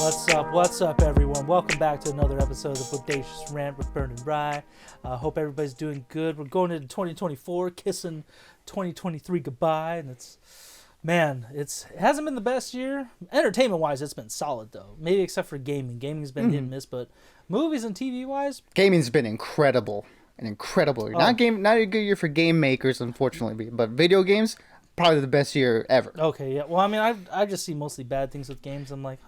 What's up, everyone? Welcome back to another episode of the Bodacious Rant with Burn and Rye. Hope everybody's doing good. We're going into 2024, kissing 2023 goodbye, and it hasn't been the best year. Entertainment-wise, it's been solid, though. Maybe except for gaming. Gaming's been hit and miss, but movies and TV-wise... Gaming's been incredible. Not a good year for game makers, unfortunately, but video games, probably the best year ever. Okay, yeah. Well, I mean, I just see mostly bad things with games. I'm like,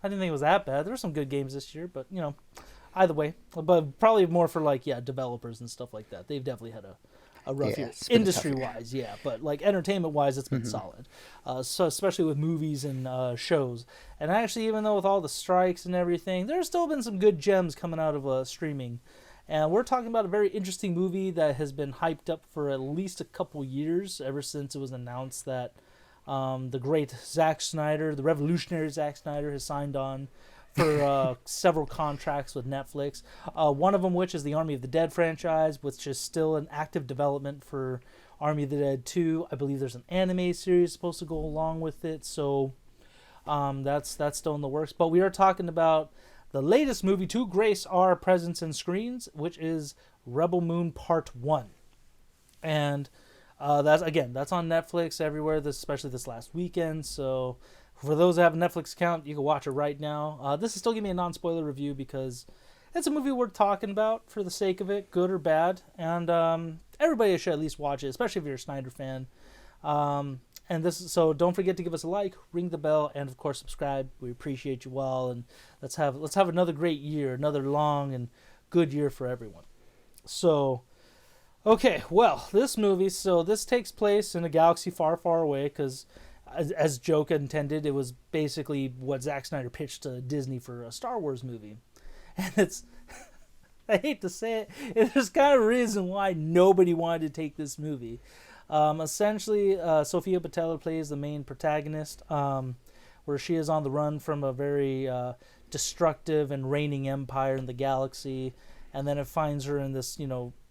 I didn't think it was that bad. There were some good games this year, but, either way. But probably more for, developers and stuff like that. They've definitely had a rough year. Industry-wise, yeah. But, entertainment-wise, it's been solid. So especially with movies and shows. And actually, even though with all the strikes and everything, there's still been some good gems coming out of streaming. And we're talking about a very interesting movie that has been hyped up for at least a couple years, ever since it was announced that the great Zack Snyder, the revolutionary Zack Snyder, has signed on for several contracts with Netflix. One of them, which is the Army of the Dead franchise, which is still in active development for Army of the Dead 2. I believe there's an anime series supposed to go along with it, so that's still in the works. But we are talking about the latest movie to grace our presence in screens, which is Rebel Moon Part 1. And that's on Netflix everywhere, especially this last weekend. So for those that have a Netflix account, you can watch it right now. This is still giving me a non-spoiler review because it's a movie worth talking about for the sake of it, good or bad. And everybody should at least watch it, especially if you're a Snyder fan. So don't forget to give us a like, ring the bell, and of course subscribe. We appreciate you all, and let's have another great year, another long and good year for everyone. So, okay, well, this movie, this takes place in a galaxy far, far away, because as joke intended, it was basically what Zack Snyder pitched to Disney for a Star Wars movie. And it's, I hate to say it, there's kind of a reason why nobody wanted to take this movie. Essentially, Sofia Boutella plays the main protagonist, where she is on the run from a very destructive and reigning empire in the galaxy, and then it finds her in this,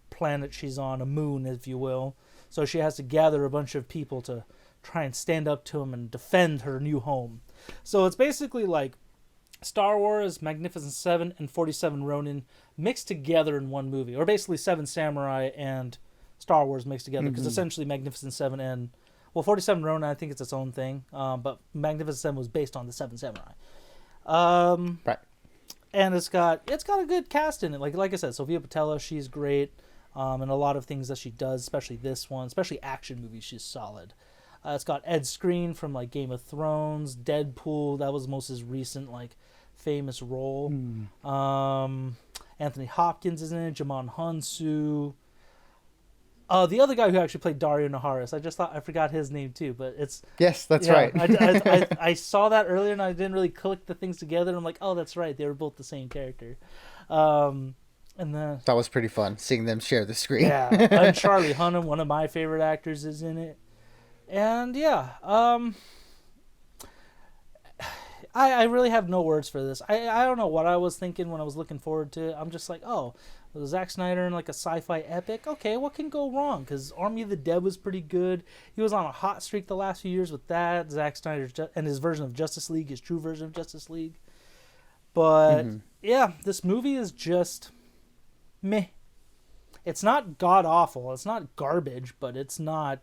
planet she's on, a moon, if you will. So she has to gather a bunch of people to try and stand up to him and defend her new home. So it's basically like Star Wars, Magnificent Seven, and 47 Ronin mixed together in one movie, or basically Seven Samurai and Star Wars mixed together, because essentially Magnificent Seven and 47 Ronin, I think it's its own thing, but Magnificent Seven was based on the Seven Samurai. Right. And it's got a good cast in it. Like I said, Sofia Boutella, she's great, and a lot of things that she does, especially this one, especially action movies, she's solid. It's got Ed Skrein from Game of Thrones, Deadpool, that was most his recent famous role. Anthony Hopkins is in it, Jamon Hunsu. The other guy who actually played Dario Naharis, I forgot his name too, but it's... Yes, that's right. I saw that earlier and I didn't really click the things together. I'm like, oh, that's right. They were both the same character. And then... That was pretty fun, seeing them share the screen. Yeah, and Charlie Hunnam, one of my favorite actors, is in it. And yeah, I really have no words for this. I don't know what I was thinking when I was looking forward to it. I'm just like, oh... Zack Snyder in a sci-fi epic? Okay, what can go wrong? Because Army of the Dead was pretty good. He was on a hot streak the last few years with that. Zack Snyder and his version of Justice League, his true version of Justice League. But, yeah, this movie is just meh. It's not god-awful. It's not garbage, but it's not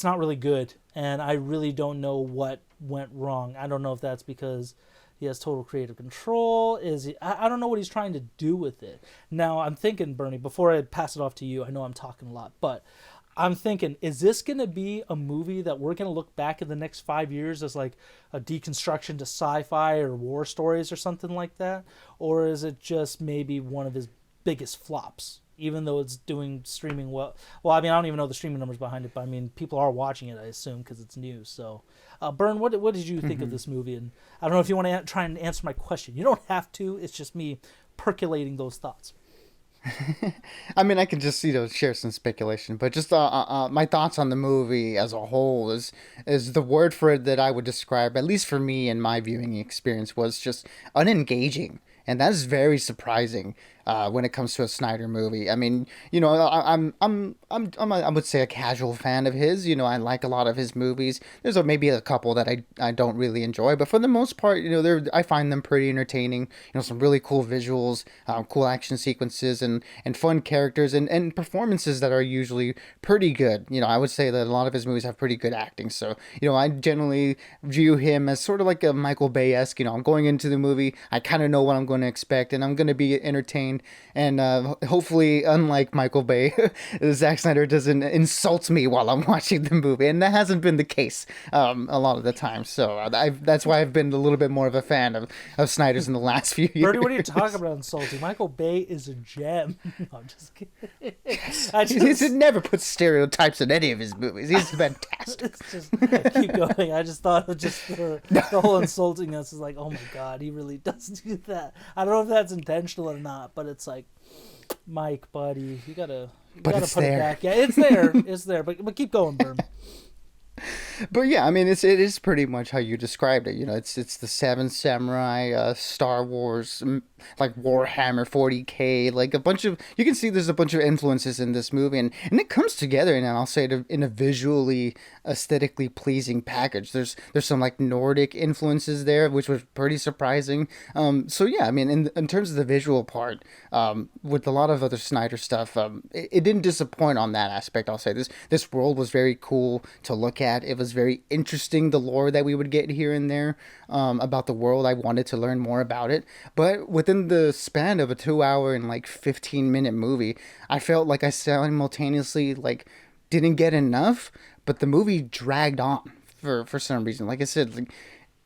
really good. And I really don't know what went wrong. I don't know if that's because... he has total creative control. I don't know what he's trying to do with it. Now, I'm thinking, Bernie, before I pass it off to you, I know I'm talking a lot, but I'm thinking, is this going to be a movie that we're going to look back in the next 5 years as a deconstruction to sci-fi or war stories or something like that? Or is it just maybe one of his biggest flops, even though it's doing streaming well? Well, I mean, I don't even know the streaming numbers behind it, but I mean, people are watching it, I assume, because it's news. So, Bern, what did you think of this movie? And I don't know if you want to try and answer my question. You don't have to. It's just me percolating those thoughts. I mean, I can just share some speculation, but just my thoughts on the movie as a whole is the word for it that I would describe, at least for me and my viewing experience, was just unengaging. And that's very surprising. when it comes to a Snyder movie. I mean, I would say a casual fan of his. I like a lot of his movies. There's maybe a couple that I don't really enjoy, but for the most part, I find them pretty entertaining. Some really cool visuals, cool action sequences, and fun characters, and performances that are usually pretty good. I would say that a lot of his movies have pretty good acting. So, I generally view him as sort of like a Michael Bay-esque. I'm going into the movie, I kind of know what I'm going to expect, and I'm going to be entertained. And hopefully, unlike Michael Bay, Zack Snyder doesn't insult me while I'm watching the movie, and that hasn't been the case a lot of the time. So that's why I've been a little bit more of a fan of Snyder's in the last few years. Bertie, what are you talking about insulting? Michael Bay is a gem. No, I'm just kidding. He never puts stereotypes in any of his movies. He's fantastic. Keep going. I just thought of just the whole insulting us is like, oh my god, he really does do that. I don't know if that's intentional or not, but it's like, Mike, buddy, you gotta put it back. Yeah, it's there. It's there. But keep going, Berm. But yeah, I mean, it is pretty much how you described it. It's the Seven Samurai, Star Wars, like Warhammer 40K, like a bunch of, you can see there's a bunch of influences in this movie, and it comes together, and I'll say it in a visually, aesthetically pleasing package. There's some like Nordic influences there, which was pretty surprising. So yeah, I mean, in terms of the visual part, with a lot of other Snyder stuff, it didn't disappoint on that aspect. I'll say this world was very cool to look at. It was very interesting, the lore that we would get here and there about the world. I wanted to learn more about it, but within the span of a 2 hour and like 15-minute movie, I felt like I simultaneously like didn't get enough, but the movie dragged on for some reason. Like I said, like,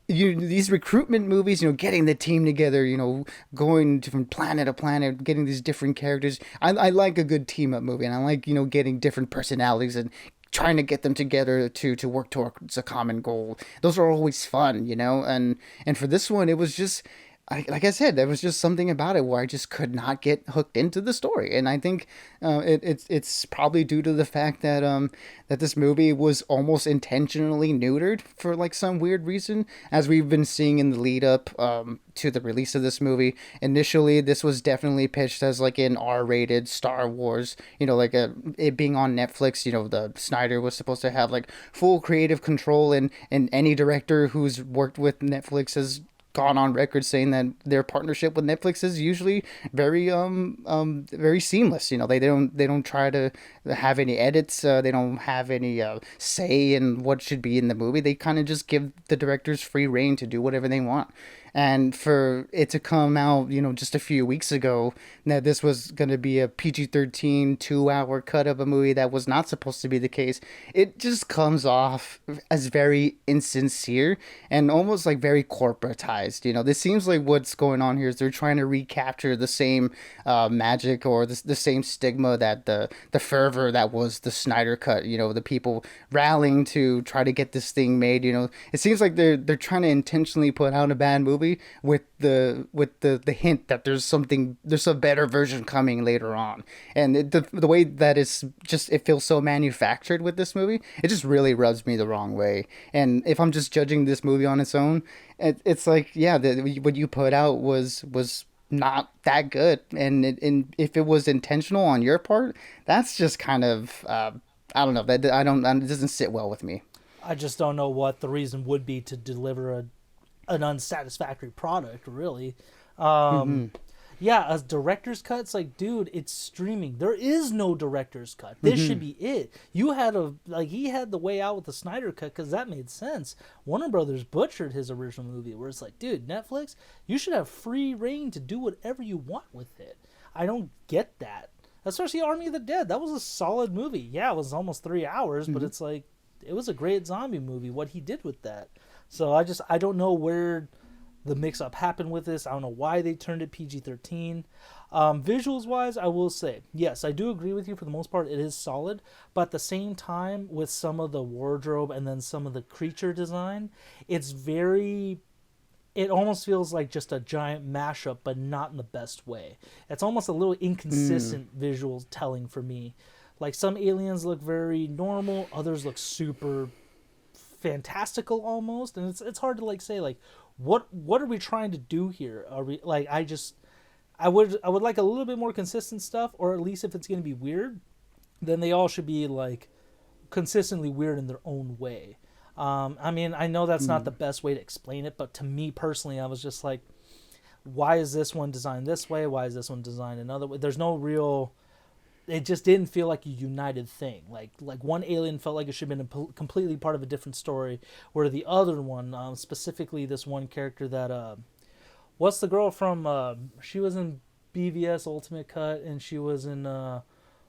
these recruitment movies, getting the team together, going from planet to planet, getting these different characters. I like a good team up movie, and I like, getting different personalities and trying to get them together to work towards a common goal. Those are always fun, and for this one, it was just, like I said, there was just something about it where I just could not get hooked into the story, and I think it's probably due to the fact that that this movie was almost intentionally neutered for like some weird reason, as we've been seeing in the lead up to the release of this movie. Initially, this was definitely pitched as like an R-rated Star Wars, like it being on Netflix. The Snyder was supposed to have like full creative control, and any director who's worked with Netflix has gone on record saying that their partnership with Netflix is usually very very seamless. They don't try to have any edits. They don't have any say in what should be in the movie. They kind of just give the directors free reign to do whatever they want. And for it to come out, just a few weeks ago, that this was going to be a PG-13 2 hour cut of a movie that was not supposed to be the case, it just comes off as very insincere and almost like very corporatized. This seems like what's going on here is they're trying to recapture the same magic or the same stigma that the fervor that was the Snyder cut. The people rallying to try to get this thing made. It seems like they're trying to intentionally put out a bad movie with the hint that there's a better version coming later on, and the way that it feels so manufactured with this movie, it just really rubs me the wrong way. And if I'm just judging this movie on its own, it's like, yeah, what you put out was not that good, and if it was intentional on your part, that's just kind of I don't know, that it doesn't sit well with me. I just don't know what the reason would be to deliver an unsatisfactory product, really. Yeah, as director's cut, it's like, dude, it's streaming. There is no director's cut. This should be it. You had he had the way out with the Snyder cut because that made sense. Warner Brothers butchered his original movie, where it's like, dude, Netflix, you should have free reign to do whatever you want with it. I don't get that. Especially Army of the Dead. That was a solid movie. Yeah, it was almost 3 hours, but it's like, it was a great zombie movie, what he did with that. So I don't know where the mix-up happened with this. I don't know why they turned it PG-13. Visuals-wise, I will say, yes, I do agree with you for the most part. It is solid. But at the same time, with some of the wardrobe and then some of the creature design, it almost feels like just a giant mashup, but not in the best way. It's almost a little inconsistent visual telling for me. Like, some aliens look very normal, others look super fantastical almost, and it's hard to like say like what are we trying to do here? Are we like, I would like a little bit more consistent stuff, or at least if it's going to be weird, then they all should be like consistently weird in their own way. I mean, I know that's not the best way to explain it, but to me personally, I was just like, why is this one designed this way? Why is this one designed another way? There's no real. It just didn't feel like a united thing. Like one alien felt like it should have been completely part of a different story, where the other one, specifically this one character that what's the girl from? She was in BVS Ultimate Cut, and she was in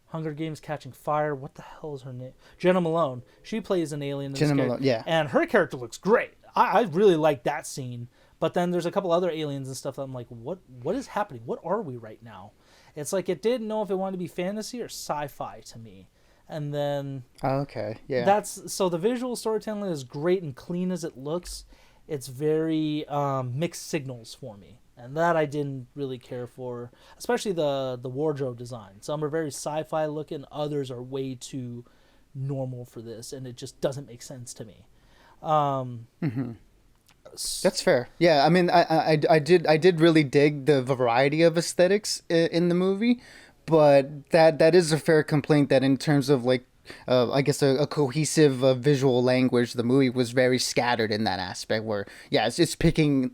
Hunger Games Catching Fire. What the hell is her name? Jenna Malone. She plays an alien. Jenna Malone, yeah. And her character looks great. I really like that scene. But then there's a couple other aliens and stuff that I'm like, what is happening? What are we right now? It's like it didn't know if it wanted to be fantasy or sci-fi to me. And then Okay, yeah. that's so the visual storytelling is great and clean as it looks. It's very mixed signals for me, and that I didn't really care for, especially the wardrobe design. Some are very sci-fi looking, others are way too normal for this, and it just doesn't make sense to me. That's fair. Yeah, I mean, I did really dig the variety of aesthetics in the movie, but that is a fair complaint that in terms of like, I guess a cohesive visual language, the movie was very scattered in that aspect. Where yeah, it's picking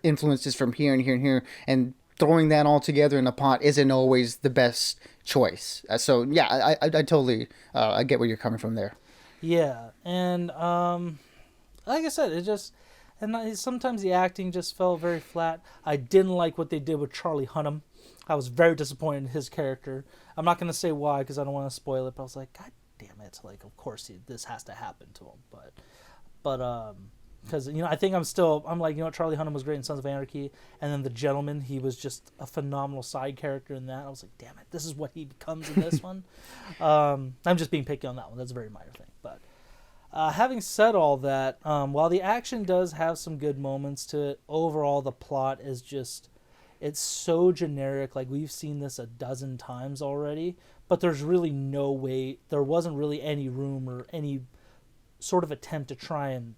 influences from here and here and here, and throwing that all together in a pot isn't always the best choice. So yeah, I totally I get where you're coming from there. Yeah, and like I said, sometimes the acting just fell very flat. I didn't like what they did with Charlie Hunnam. I was very disappointed in his character. I'm not going to say why because I don't want to spoil it, but I was like, God damn it! Like, of course this has to happen to him, but because I think I'm like Charlie Hunnam was great in Sons of Anarchy, and then The Gentleman, he was just a phenomenal side character in that. I was like, damn it, this is what he becomes in this one. I'm just being picky on that one. That's a very minor thing, but. Having said all that, while the action does have some good moments to it, overall the plot is it's so generic. Like, we've seen this a dozen times already, but there's really no way, there wasn't really any room or any sort of attempt to try and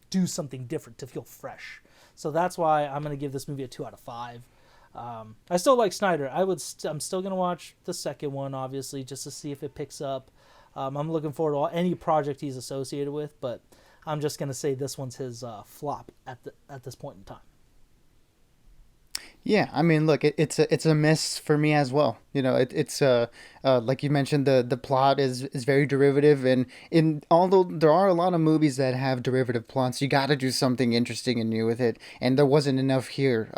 do something different to feel fresh. So that's why I'm going to give this movie a 2 out of 5. I still like Snyder. I'm still going to watch the second one, obviously, just to see if it picks up. I'm looking forward to any project he's associated with, but I'm just going to say this one's his flop at this point in time. Yeah, I mean, look, it's a miss for me as well. It's like you mentioned, the plot is very derivative, and although there are a lot of movies that have derivative plots, you got to do something interesting and new with it, and there wasn't enough here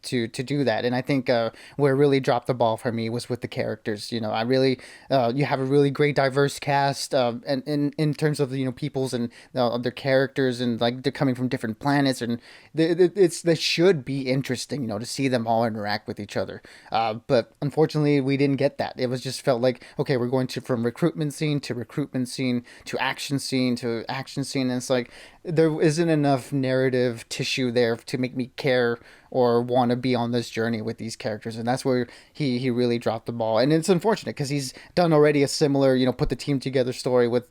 to do that. And I think where it really dropped the ball for me was with the characters. I really you have a really great diverse cast, and in terms of peoples and their characters, and like they're coming from different planets, and they should be interesting, to see them all interact with each other. But unfortunately, we didn't get that. It was just felt like, okay, we're going from recruitment scene to recruitment scene to action scene to action scene, and it's like there isn't enough narrative tissue there to make me care or want to be on this journey with these characters, and that's where he really dropped the ball. And it's unfortunate because he's done already a similar, put the team together story with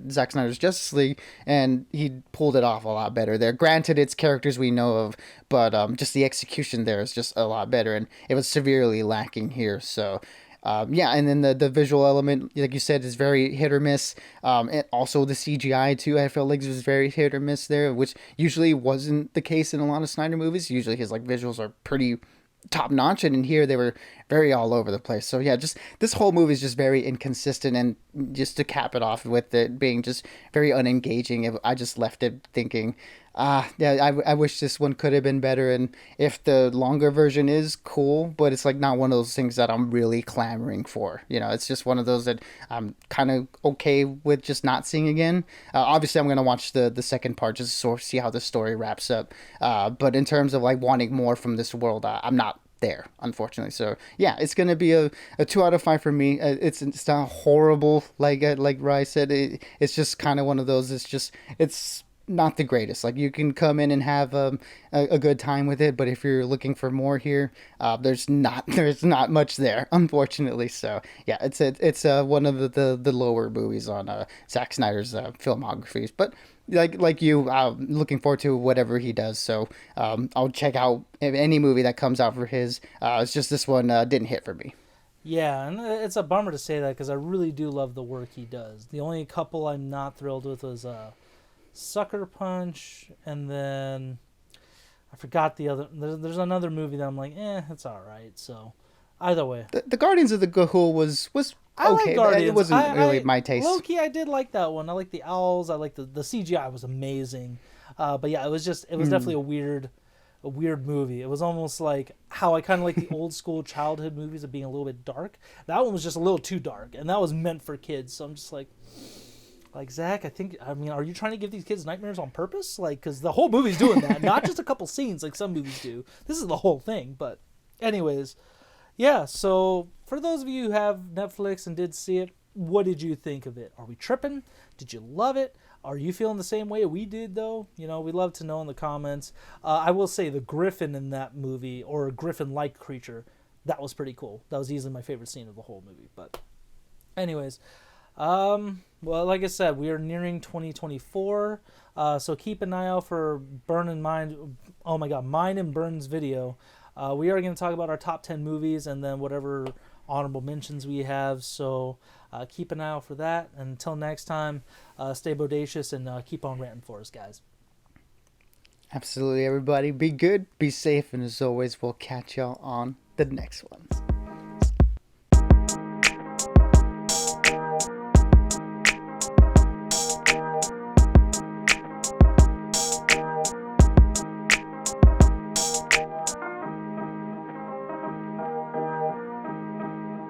Zack Snyder's Justice League, and he pulled it off a lot better there. Granted, it's characters we know of, but just the execution there is just a lot better, and it was severely lacking here. So yeah, and then the visual element, like you said, is very hit or miss. And also the CGI too, I felt like it was very hit or miss there, which usually wasn't the case in a lot of Snyder movies. Usually his visuals are pretty top notch, and in here they were very all over the place. So yeah, just this whole movie is just very inconsistent, and just to cap it off with it being just very unengaging, I just left it thinking, yeah, I wish this one could have been better. And if the longer version is cool, but it's not one of those things that I'm really clamoring for. It's just one of those that I'm kind of okay with just not seeing again. Obviously, I'm gonna watch the second part just to sort of see how the story wraps up. But in terms of wanting more from this world, I'm not there, unfortunately. So yeah, it's gonna be a 2 out of 5 for me. It's not horrible, like Rye said. It's just kind of one of those. It's not the greatest. You can come in and have a good time with it, but if you're looking for more here, there's not much there, unfortunately. So yeah, it's one of the lower movies on Zack Snyder's filmographies. But like you, looking forward to whatever he does. So I'll check out any movie that comes out for his. It's just this one didn't hit for me. Yeah, and it's a bummer to say that because I really do love the work he does. The only couple I'm not thrilled with was Sucker Punch, and then I forgot the other. There's another movie that I'm like, it's all right. So either way, The Guardians of the Gahul was I like okay, but Guardians. it wasn't really my taste. Low key, I did like that one. I like the owls. I like the CGI was amazing. But yeah, it was definitely a weird movie. It was almost like how I kind of like the old school childhood movies of being a little bit dark. That one was just a little too dark, and that was meant for kids. So I'm just like Zach, I mean, are you trying to give these kids nightmares on purpose? Like, because the whole movie's doing that, not just a couple scenes like some movies do. This is the whole thing. But, anyways, yeah. So for those of you who have Netflix and did see it, what did you think of it? Are we tripping? Did you love it? Are you feeling the same way we did, though? You know, we'd love to know in the comments. I will say the griffin in that movie, or a griffin-like creature, that was pretty cool. That was easily my favorite scene of the whole movie. But anyways, well, like I said, we are nearing 2024, so keep an eye out for Burn and Mine. Oh my God, Mine and Burn's video. We are going to talk about our top 10 movies and then whatever honorable mentions we have. So keep an eye out for that. Until next time, stay bodacious and keep on ranting for us, guys. Absolutely, everybody. Be good, be safe, and as always, we'll catch y'all on the next ones.